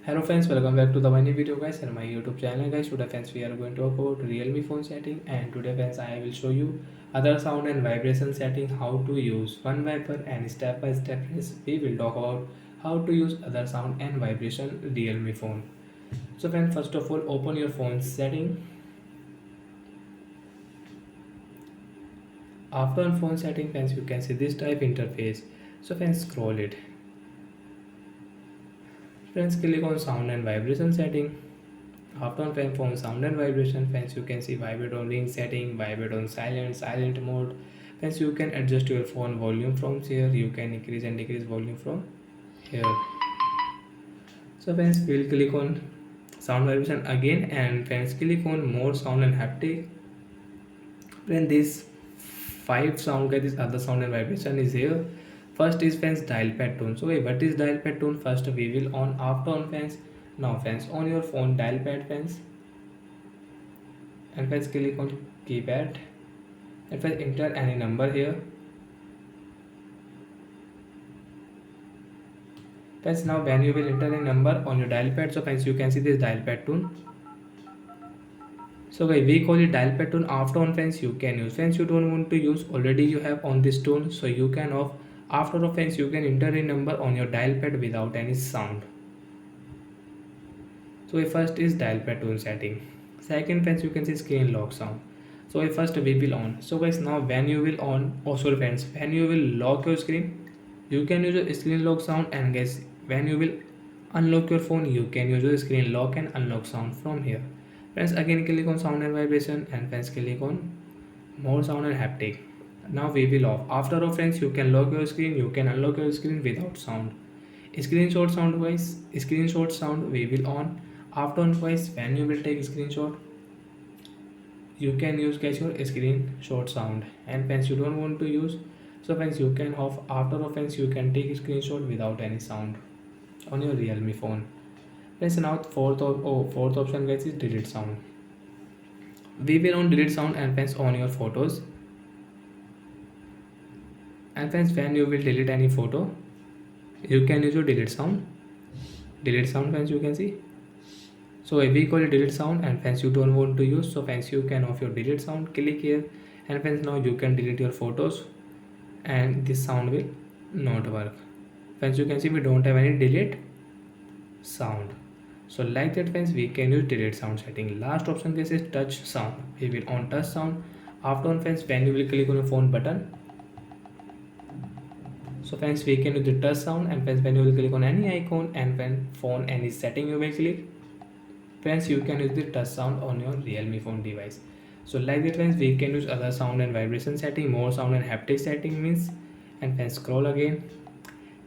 Hello friends, welcome back to the new video guys and my YouTube channel guys. Today friends we are going to talk about Realme phone setting, and today friends I will show you other sound and vibration setting, how to use one by one, and step by step friends we will talk about how to use other sound and vibration Realme phone. So friends, first of all open your phone setting. After on phone setting friends you can see this type interface. So friends scroll it. Friends click on sound and vibration setting. After on phone sound and vibration friends you can see vibrate on ring setting, vibrate on silent mode. Friends you can adjust your phone volume from here, you can increase and decrease volume from here. So friends we'll click on sound vibration again, and friends click on more sound and haptic. Then this five sound guys, this other sound and vibration is here. First is friends dial pad tone. So what is dial pad tone? First we will on. After on friends, now friends on your phone dial pad friends, and friends click on keypad, and friends enter any number here. Friends now when you will enter a number on your dial pad, so friends you can see this dial pad tone. So guys we call it dial pad tone. After on friends you can use. Friends you don't want to use, already you have on this tone, so you can off. After of friends you can enter a number on your dial pad without any sound. So first is dial pad tone setting. Second friends you can see screen lock sound. So first we will on. So guys now when you will on, sorry friends, when you will lock your screen, you can use a screen lock sound, and guys when you will unlock your phone you can use a screen lock and unlock sound from here. Friends again click on sound and vibration, and friends click on more sound and haptic. Now we will off. After off friends you can lock your screen, you can unlock your screen without sound. Screenshot sound wise, screenshot sound we will on. After on wise when you will take screenshot, you can use guys your screenshot sound, and friends you don't want to use, so friends you can off. After offense you can take screenshot without any sound on your Realme phone. Friends now fourth option guys is delete sound. We will on delete sound, and friends on your photos, and friends when you will delete any photo you can use your delete sound friends you can see. So we call it delete sound, and friends you don't want to use, so friends you can off your delete sound, click here, and friends now you can delete your photos, and this sound will not work. Friends you can see we don't have any delete sound. So like that friends we can use delete sound setting. Last option guys is touch sound. We will on touch sound. After on friends when you will click on your phone button, so friends we can use the touch sound, and friends when you will click on any icon, and when phone any setting you will click, friends you can use the touch sound on your Realme phone device. So like that friends we can use other sound and vibration setting, more sound and haptic setting means. And friends scroll again.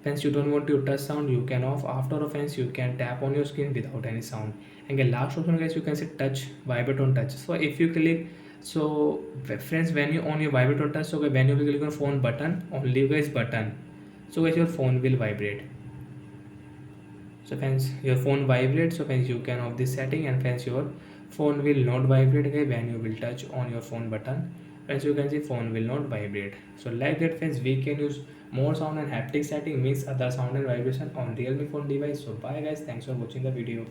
Friends you don't want to touch sound, you can off. After offense you can tap on your screen without any sound. And the last option guys you can say touch, vibrate on touch. So if you click, so friends when you on your vibrate on touch, so when you will click on phone button, only guys button, so guys your phone will vibrate. So friends your phone vibrates, so friends you can off this setting, and friends your phone will not vibrate okay, when you will touch on your phone button. Friends you can see phone will not vibrate. So like that friends we can use more sound and haptic setting means other sound and vibration on Realme phone device. So bye guys, thanks for watching the video.